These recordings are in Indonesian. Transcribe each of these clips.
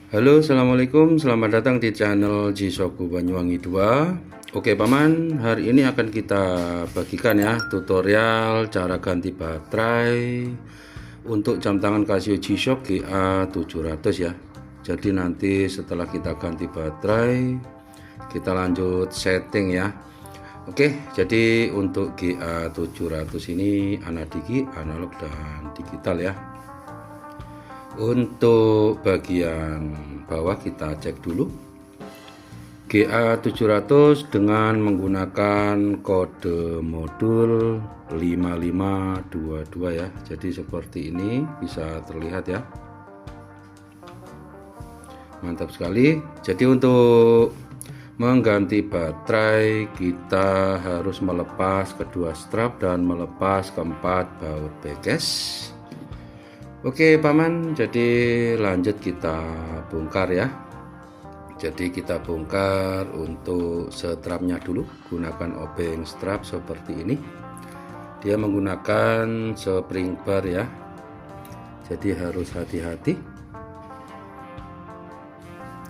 Halo, assalamualaikum. Selamat datang di channel Jisoku Banyuwangi 2. Oke, Paman. Hari ini akan kita bagikan ya tutorial cara ganti baterai untuk jam tangan Casio G-Shock GA700 ya. Jadi nanti setelah kita ganti baterai, kita lanjut setting ya. Oke, jadi untuk GA700 ini analog dan digital ya. Untuk bagian bawah kita cek dulu GA700 dengan menggunakan kode modul 5522 ya. Jadi seperti ini bisa terlihat ya. Mantap sekali. Jadi untuk mengganti baterai kita harus melepas kedua strap dan melepas keempat baut backcase. Oke Paman, jadi lanjut kita bongkar ya. Jadi kita bongkar untuk strapnya dulu, gunakan obeng strap seperti ini. Dia menggunakan spring bar ya, jadi harus hati-hati.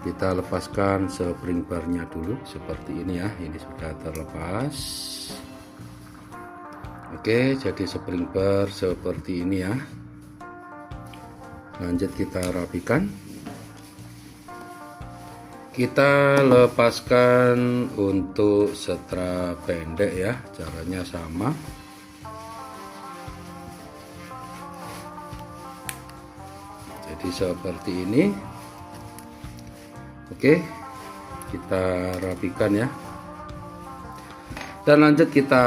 Kita lepaskan spring barnya dulu seperti ini ya. Ini sudah terlepas. Oke, jadi spring bar seperti ini ya. Lanjut kita rapikan, kita lepaskan untuk strap pendek ya, caranya sama. Jadi seperti ini. Oke, kita rapikan ya, dan lanjut kita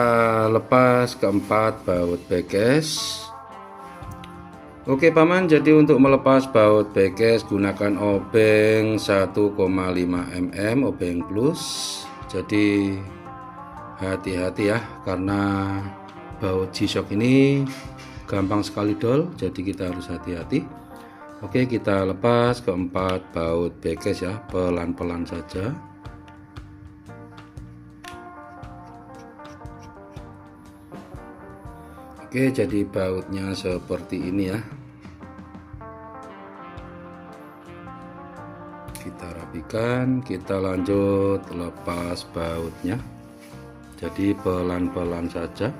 lepas keempat baut backcase. Oke Paman, jadi untuk melepas baut backcase gunakan obeng 1,5 mm obeng plus. Jadi hati-hati ya, karena baut G-Shock ini gampang sekali dol, jadi kita harus hati-hati. Oke, kita lepas keempat baut backcase ya, pelan-pelan saja. Oke, jadi bautnya seperti ini ya. Kita rapikan, kita lanjut lepas bautnya. Jadi pelan-pelan saja.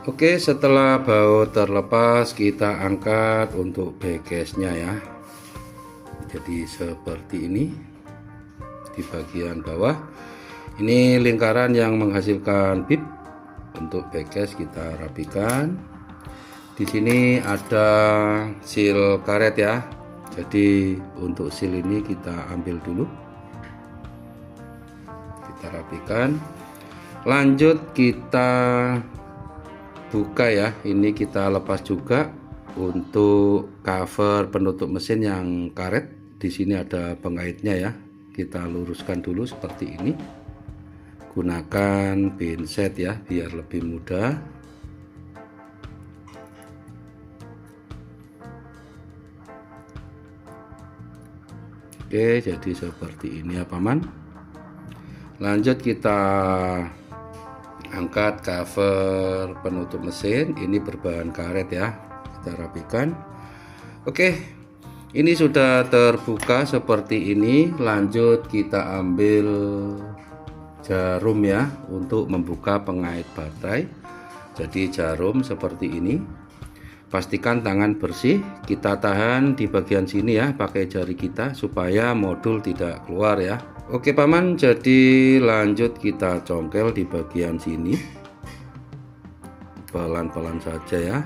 Oke, setelah baut terlepas kita angkat untuk backcase-nya ya. Jadi seperti ini di bagian bawah. Ini lingkaran yang menghasilkan bib. Untuk backcase kita rapikan. Di sini ada seal karet ya. Jadi untuk seal ini kita ambil dulu. Kita rapikan. Lanjut kita buka ya, ini kita lepas juga untuk cover penutup mesin yang karet. Di sini ada pengaitnya ya, kita luruskan dulu seperti ini. Gunakan pinset ya biar lebih mudah. Oke, jadi seperti ini ya Paman. Lanjut kita angkat cover penutup mesin, ini berbahan karet ya, kita rapikan. Oke, ini sudah terbuka seperti ini. Lanjut kita ambil jarum ya untuk membuka pengait baterai. Jadi jarum seperti ini, pastikan tangan bersih, kita tahan di bagian sini ya pakai jari kita supaya modul tidak keluar ya. Oke Paman, jadi lanjut kita congkel di bagian sini, pelan-pelan saja ya.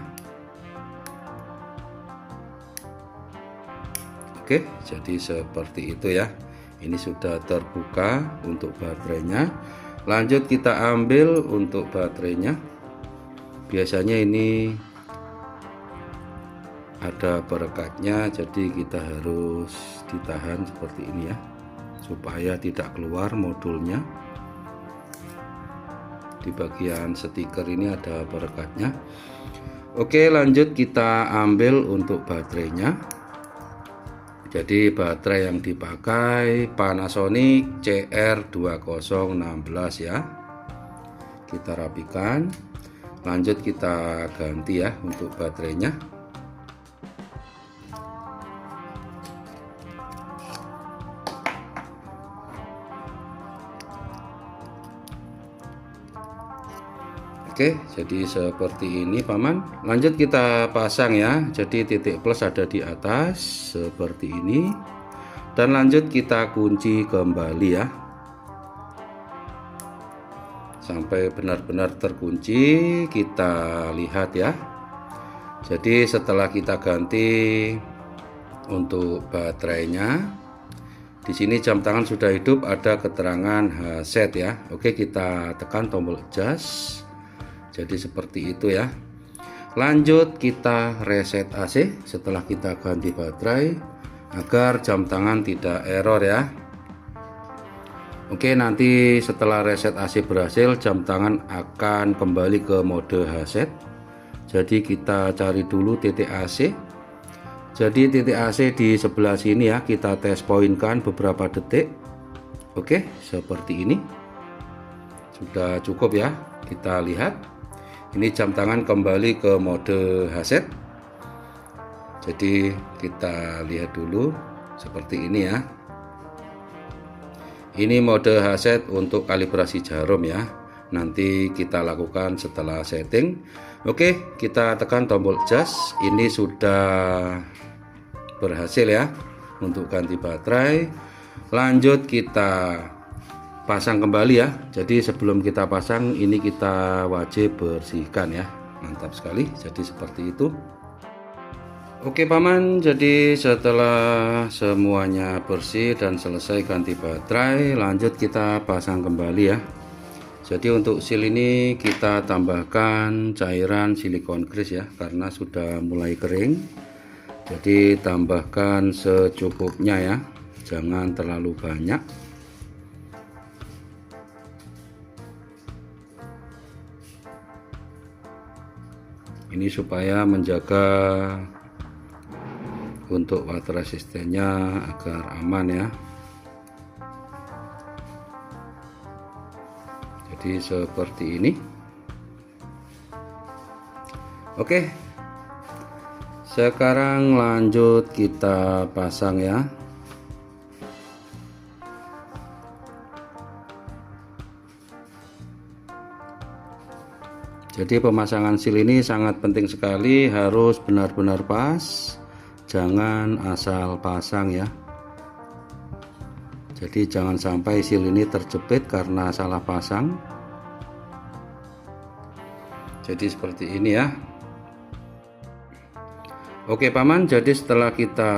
Oke, jadi seperti itu ya. Ini sudah terbuka untuk baterainya. Lanjut kita ambil untuk baterainya. Biasanya ini ada perekatnya, jadi kita harus ditahan seperti ini ya, supaya tidak keluar modulnya. di bagian stiker ini ada perekatnya. Oke, lanjut kita ambil untuk baterainya. Jadi baterai yang dipakai Panasonic CR2016 ya. Kita rapikan. Lanjut kita ganti ya untuk baterainya. Oke, jadi seperti ini Paman. Lanjut kita pasang ya. Jadi titik plus ada di atas seperti ini. Dan lanjut kita kunci kembali ya. Sampai benar-benar terkunci, kita lihat ya. Jadi setelah kita ganti untuk baterainya, di sini jam tangan sudah hidup, ada keterangan HZ ya. Oke, kita tekan tombol adjust. Jadi seperti itu ya. Lanjut kita reset AC setelah kita ganti baterai agar jam tangan tidak error ya. Oke, nanti setelah reset AC berhasil, jam tangan akan kembali ke mode HZ. Jadi kita cari dulu titik AC. Jadi titik AC di sebelah sini ya, kita tes poinkan beberapa detik. Oke, seperti ini. Sudah cukup ya. Kita lihat. Ini jam tangan kembali ke mode HZ. Jadi kita lihat dulu seperti ini ya. Ini mode HZ untuk kalibrasi jarum ya. Nanti kita lakukan setelah setting. Oke, kita tekan tombol adjust. Ini sudah berhasil ya untuk ganti baterai. Lanjut kita pasang kembali ya. Jadi sebelum kita pasang ini kita wajib bersihkan ya. Mantap sekali. Jadi seperti itu. Oke Paman, jadi setelah semuanya bersih dan selesai ganti baterai, lanjut kita pasang kembali ya. Jadi untuk seal ini kita tambahkan cairan silikon grease ya, karena sudah mulai kering. Jadi tambahkan secukupnya ya, jangan terlalu banyak. Ini supaya menjaga untuk water resistennya agar aman ya. Jadi seperti ini. Oke, sekarang lanjut kita pasang ya. Jadi pemasangan seal ini sangat penting sekali, harus benar-benar pas, jangan asal pasang ya. Jadi jangan sampai seal ini terjepit karena salah pasang. Jadi seperti ini ya. Oke Paman, jadi setelah kita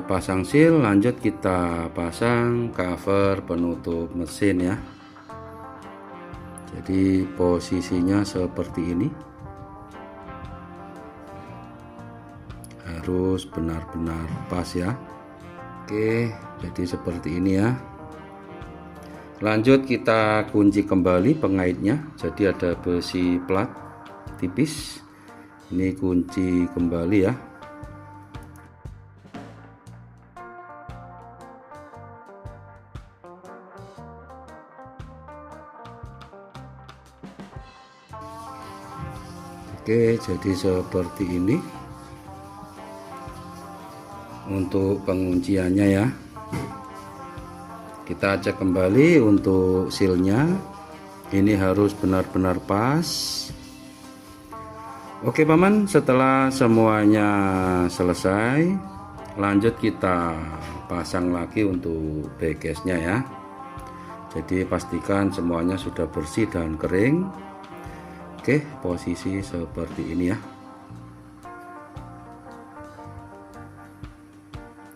pasang seal, lanjut kita pasang cover penutup mesin ya. Jadi posisinya seperti ini, harus benar-benar pas ya. Oke, jadi seperti ini ya. Lanjut kita kunci kembali pengaitnya. Jadi ada besi plat tipis, ini kunci kembali ya. Oke, jadi seperti ini untuk pengunciannya ya. Kita cek kembali untuk sealnya, ini harus benar-benar pas. Oke Paman, setelah semuanya selesai, lanjut kita pasang lagi untuk backcase-nya ya. Jadi pastikan semuanya sudah bersih dan kering. Oke, posisi seperti ini ya.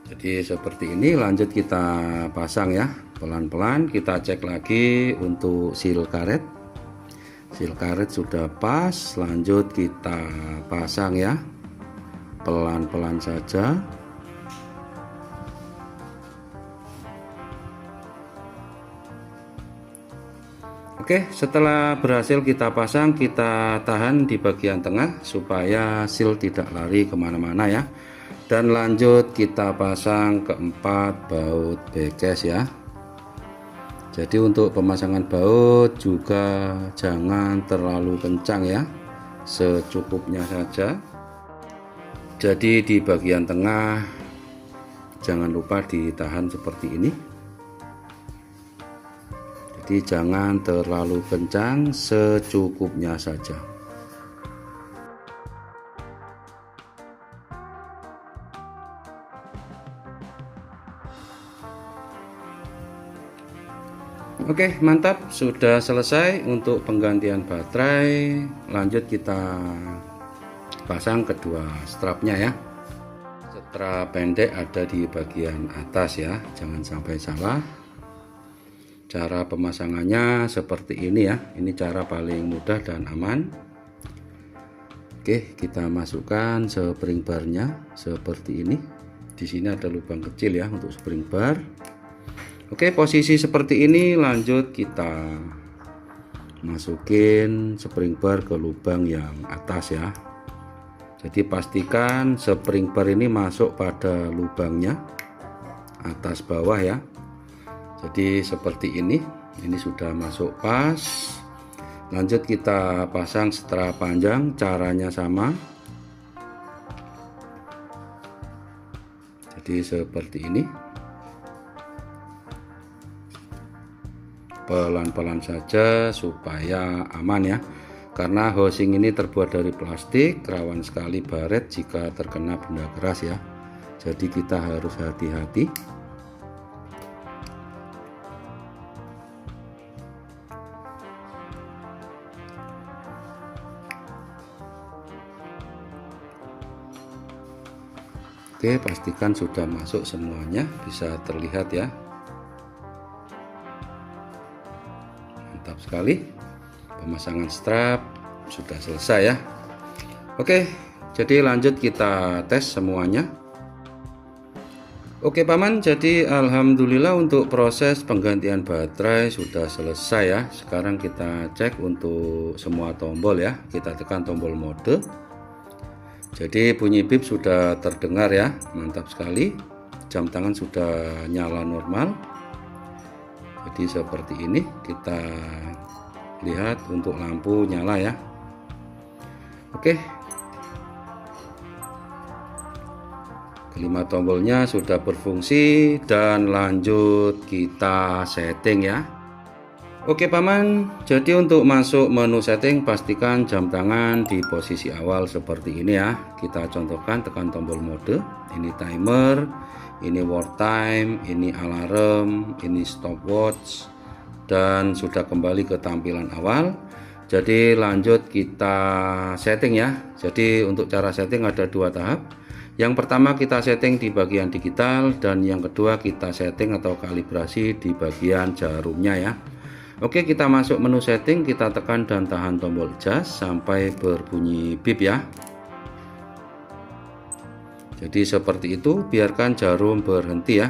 Jadi seperti ini, lanjut kita pasang ya. Pelan-pelan kita cek lagi untuk seal karet. Seal karet sudah pas, lanjut kita pasang ya. Pelan-pelan saja. Oke, setelah berhasil kita pasang, kita tahan di bagian tengah supaya seal tidak lari kemana-mana ya. Dan lanjut kita pasang keempat baut backcase ya. Jadi untuk pemasangan baut juga jangan terlalu kencang ya, secukupnya saja. Jadi di bagian tengah jangan lupa ditahan seperti ini. Jadi jangan terlalu kencang, secukupnya saja. Oke, mantap, sudah selesai untuk penggantian baterai. Lanjut kita pasang kedua strapnya ya. Strap pendek ada di bagian atas ya, jangan sampai salah. Cara pemasangannya seperti ini ya, ini cara paling mudah dan aman. Oke, kita masukkan spring barnya seperti ini. Di sini ada lubang kecil ya untuk spring bar. Oke, posisi seperti ini, lanjut kita masukin spring bar ke lubang yang atas ya. Jadi pastikan spring bar ini masuk pada lubangnya atas bawah ya. Jadi seperti ini sudah masuk pas. Lanjut kita pasang strap panjang, caranya sama. Jadi seperti ini. Pelan-pelan saja supaya aman ya. Karena housing ini terbuat dari plastik, rawan sekali baret jika terkena benda keras ya. Jadi kita harus hati-hati. Oke, pastikan sudah masuk semuanya, bisa terlihat ya. Mantap sekali. Pemasangan strap sudah selesai ya. Oke, jadi lanjut kita tes semuanya. Oke paman, jadi alhamdulillah untuk proses penggantian baterai sudah selesai ya. Sekarang kita cek untuk semua tombol ya. Kita tekan tombol mode. Jadi bunyi bip sudah terdengar ya, mantap sekali. Jam tangan sudah nyala normal. Jadi seperti ini, kita lihat untuk lampu nyala ya. Oke, kelima tombolnya sudah berfungsi dan lanjut kita setting ya. Oke paman, jadi untuk masuk menu setting pastikan jam tangan di posisi awal seperti ini ya. Kita contohkan, tekan tombol mode, ini timer, ini work time, ini alarm, ini stopwatch, dan sudah kembali ke tampilan awal. Jadi lanjut kita setting ya. Jadi untuk cara setting ada dua tahap. Yang pertama kita setting di bagian digital, dan yang kedua kita setting atau kalibrasi di bagian jarumnya ya. Oke, kita masuk menu setting, kita tekan dan tahan tombol adjust sampai berbunyi bip ya. Jadi seperti itu, biarkan jarum berhenti ya.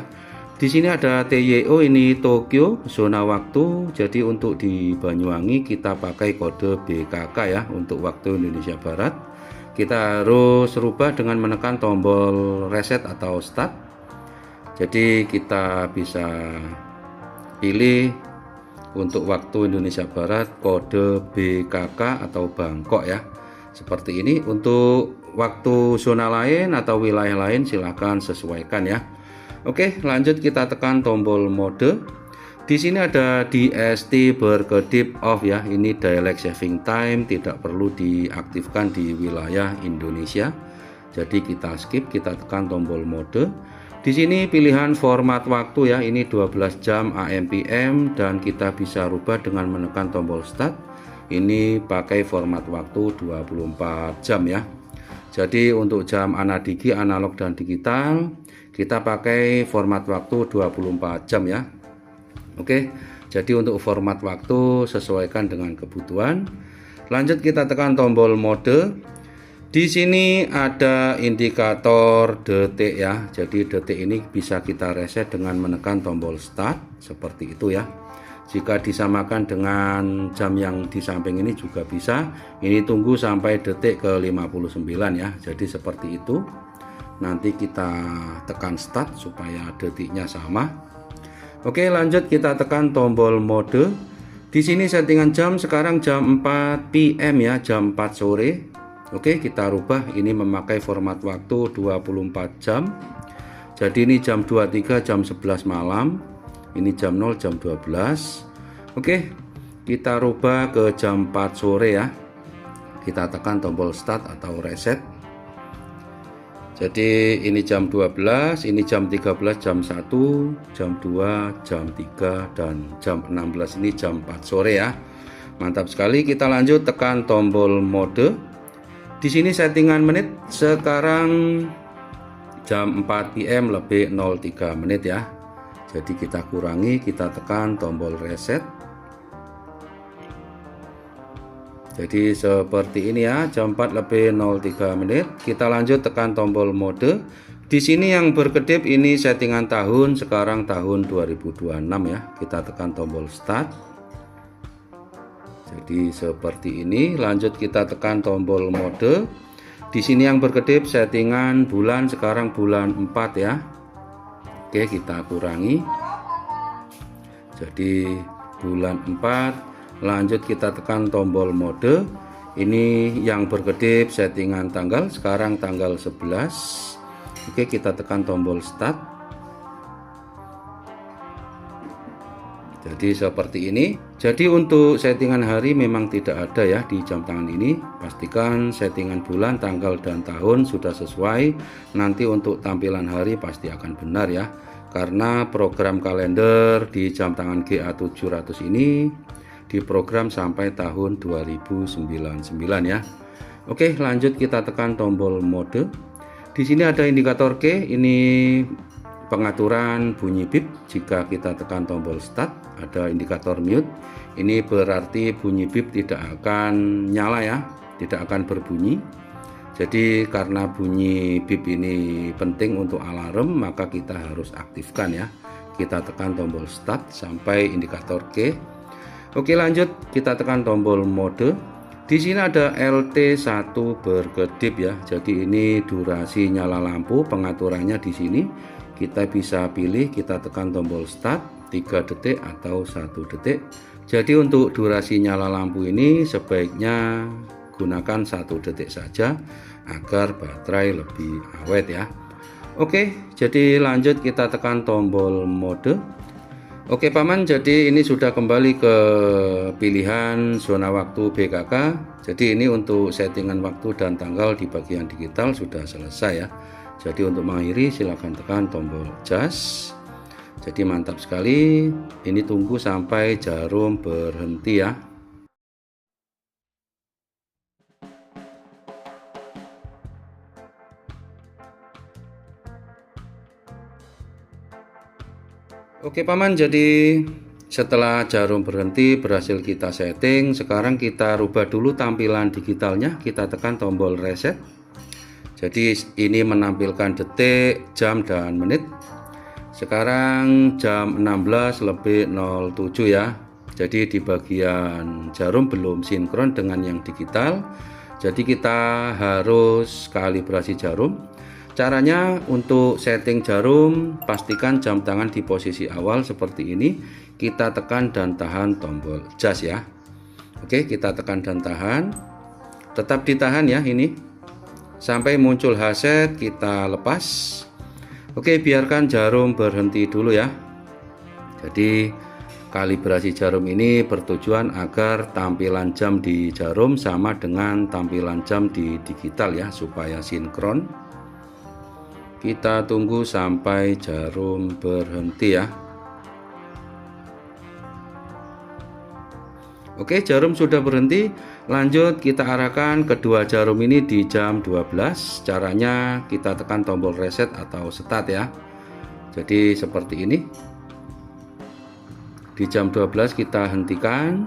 Di sini ada TYO, ini Tokyo zona waktu. Jadi untuk di Banyuwangi kita pakai kode BKK ya untuk waktu Indonesia Barat. Kita harus rubah dengan menekan tombol reset atau start. Jadi kita bisa pilih untuk waktu Indonesia Barat kode BKK atau Bangkok ya. Seperti ini. Untuk waktu zona lain atau wilayah lain silahkan sesuaikan ya. Oke, lanjut kita tekan tombol mode. Di sini ada DST berkedip off ya. Ini daylight saving time, tidak perlu diaktifkan di wilayah Indonesia. Jadi kita skip, kita tekan tombol mode. Di sini pilihan format waktu ya, ini 12 jam AM PM, dan kita bisa rubah dengan menekan tombol start. Ini pakai format waktu 24 jam ya. Jadi untuk jam anadigi, analog dan digital, kita pakai format waktu 24 jam ya. Oke, jadi untuk format waktu sesuaikan dengan kebutuhan. Lanjut kita tekan tombol mode. Di sini ada indikator detik ya. Jadi detik ini bisa kita reset dengan menekan tombol start seperti itu ya. Jika disamakan dengan jam yang di samping ini juga bisa. Ini tunggu sampai detik ke 59 ya. Jadi seperti itu. Nanti kita tekan start supaya detiknya sama. Oke, lanjut kita tekan tombol mode. Di sini settingan jam sekarang jam 4 PM ya, jam 4 sore. Oke, kita rubah ini memakai format waktu 24 jam. Jadi ini jam 23 jam 11 malam. Ini jam 0 jam 12. Oke, kita rubah ke jam 4 sore ya. Kita tekan tombol start atau reset. Jadi ini jam 12, ini jam 13, jam 1, jam 2, jam 3, dan jam 16 ini jam 4 sore ya. Mantap sekali. Kita lanjut tekan tombol mode. Di sini settingan menit sekarang jam 4 PM lebih 03 menit ya. Jadi kita kurangi, kita tekan tombol reset. Jadi seperti ini ya, jam 4 lebih 03 menit. Kita lanjut tekan tombol mode. Di sini yang berkedip ini settingan tahun, sekarang tahun 2026 ya. Kita tekan tombol start. Jadi seperti ini. Lanjut kita tekan tombol mode. Di sini yang berkedip settingan bulan, sekarang bulan 4 ya. Oke, kita kurangi. Jadi bulan 4. Lanjut kita tekan tombol mode. Ini yang berkedip settingan tanggal, sekarang tanggal 11. Oke, kita tekan tombol start. Jadi seperti ini. Jadi untuk settingan hari memang tidak ada ya di jam tangan ini. Pastikan settingan bulan, tanggal, dan tahun sudah sesuai. Nanti untuk tampilan hari pasti akan benar ya. Karena program kalender di jam tangan GA700 ini diprogram sampai tahun 2099 ya. Oke, lanjut kita tekan tombol mode. Di sini ada indikator K, ini pengaturan bunyi bip. Jika kita tekan tombol start, ada indikator mute. Ini berarti bunyi bip tidak akan nyala ya, tidak akan berbunyi. Jadi karena bunyi bip ini penting untuk alarm, maka kita harus aktifkan ya. Kita tekan tombol start sampai indikator K. Oke, lanjut kita tekan tombol mode. Di sini ada LT1 berkedip ya. Jadi ini durasi nyala lampu, pengaturannya di sini. Kita bisa pilih, kita tekan tombol start 3 detik atau 1 detik. Jadi untuk durasi nyala lampu ini sebaiknya gunakan 1 detik saja agar baterai lebih awet ya. Oke, jadi lanjut kita tekan tombol mode. Oke paman, jadi ini sudah kembali ke pilihan zona waktu BKK. Jadi ini untuk settingan waktu dan tanggal di bagian digital sudah selesai ya. Jadi untuk mengakhiri silakan tekan tombol adjust. Jadi mantap sekali. Ini tunggu sampai jarum berhenti ya. Oke paman, jadi setelah jarum berhenti berhasil kita setting. Sekarang kita rubah dulu tampilan digitalnya. Kita tekan tombol reset. Jadi ini menampilkan detik, jam, dan menit. Sekarang jam 16 lebih 07 ya. Jadi di bagian jarum belum sinkron dengan yang digital. Jadi kita harus kalibrasi jarum. Caranya untuk setting jarum, pastikan jam tangan di posisi awal seperti ini. Kita tekan dan tahan tombol adjust ya. Oke, kita tekan dan tahan. Tetap ditahan ya ini. Sampai muncul HZ, kita lepas. Oke, biarkan jarum berhenti dulu ya. Jadi kalibrasi jarum ini bertujuan agar tampilan jam di jarum sama dengan tampilan jam di digital ya, supaya sinkron. Kita tunggu sampai jarum berhenti ya. Oke, jarum sudah berhenti. Lanjut kita arahkan kedua jarum ini di jam 12. Caranya kita tekan tombol reset atau start ya. Jadi seperti ini. Di jam 12 kita hentikan.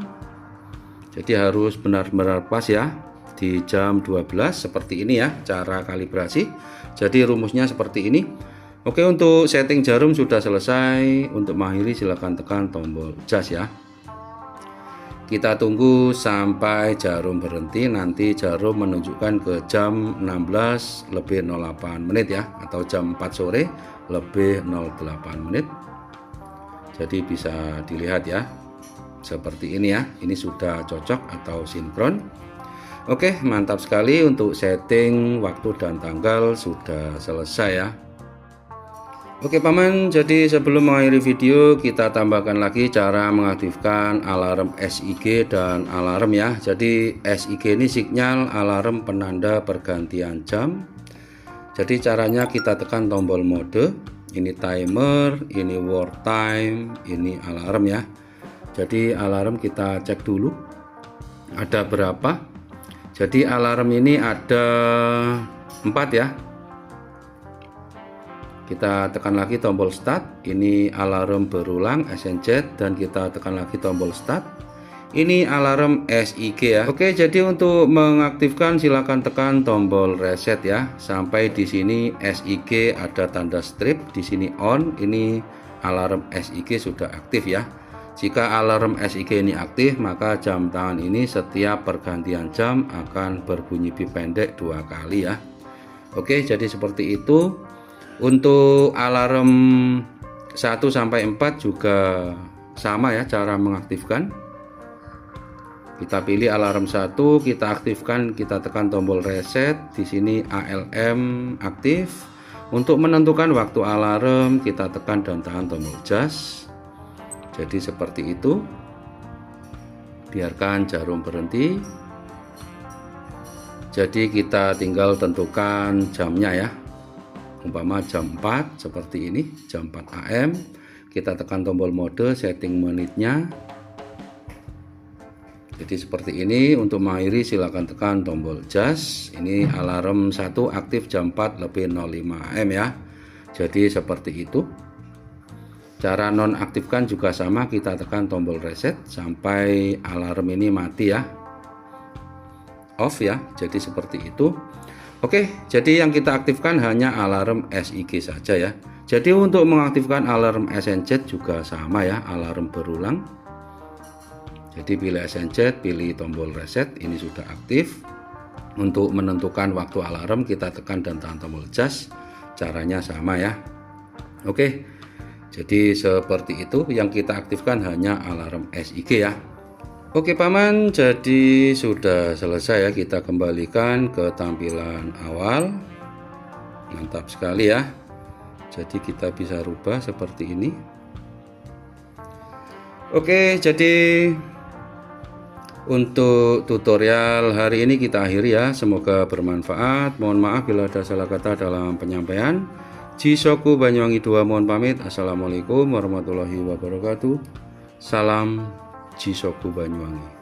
Jadi harus benar-benar pas ya. Di jam 12 seperti ini ya cara kalibrasi. Jadi rumusnya seperti ini. Oke, untuk setting jarum sudah selesai. Untuk mengakhiri silahkan tekan tombol adjust ya. Kita tunggu sampai jarum berhenti, nanti jarum menunjukkan ke jam 16:08 ya, atau jam 4 sore lebih 08 menit. Jadi bisa dilihat ya, seperti ini ya, ini sudah cocok atau sinkron. Oke, mantap sekali, untuk setting waktu dan tanggal sudah selesai ya. Oke Paman, jadi sebelum mengakhiri video kita tambahkan lagi cara mengaktifkan alarm SIG dan alarm ya. Jadi SIG ini sinyal alarm penanda pergantian jam. Jadi caranya kita tekan tombol mode, ini timer, ini work time, ini alarm ya. Jadi alarm kita cek dulu ada berapa. Jadi alarm ini ada 4 ya. Kita tekan lagi tombol start, ini alarm berulang SNZ, dan kita tekan lagi tombol start, ini alarm SIG ya. Oke, jadi untuk mengaktifkan silakan tekan tombol reset ya. Sampai di sini SIG ada tanda strip, di sini on, ini alarm SIG sudah aktif ya. Jika alarm SIG ini aktif, maka jam tangan ini setiap pergantian jam akan berbunyi bip pendek 2 kali ya. Oke, jadi seperti itu. Untuk alarm 1 sampai 4 juga sama ya cara mengaktifkan. Kita pilih alarm 1, kita aktifkan, kita tekan tombol reset. Di sini ALM aktif. Untuk menentukan waktu alarm, kita tekan dan tahan tombol jas. Jadi seperti itu. Biarkan jarum berhenti. Jadi kita tinggal tentukan jamnya ya. Umpama jam 4 seperti ini, jam 4 AM, kita tekan tombol mode, setting menitnya. Jadi seperti ini. Untuk mengakhiri silakan tekan tombol jas. Ini alarm 1 aktif jam 4 lebih 05 AM ya. Jadi seperti itu. Cara nonaktifkan juga sama, kita tekan tombol reset sampai alarm ini mati ya, off ya. Jadi seperti itu. Oke, jadi yang kita aktifkan hanya alarm SIG saja ya. Jadi untuk mengaktifkan alarm SNZ juga sama ya, alarm berulang. Jadi pilih SNZ, pilih tombol reset, ini sudah aktif. Untuk menentukan waktu alarm kita tekan dan tahan tombol jas. Caranya sama ya. Oke, jadi seperti itu. Yang kita aktifkan hanya alarm SIG ya. Oke Paman, jadi sudah selesai ya, kita kembalikan ke tampilan awal. Mantap sekali ya. Jadi kita bisa rubah seperti ini. Oke, jadi untuk tutorial hari ini kita akhiri ya. Semoga bermanfaat. Mohon maaf bila ada salah kata dalam penyampaian. Jisoku Banyuwangi 2 mohon pamit. Assalamualaikum warahmatullahi wabarakatuh. Salam Jisoku Banyuwangi.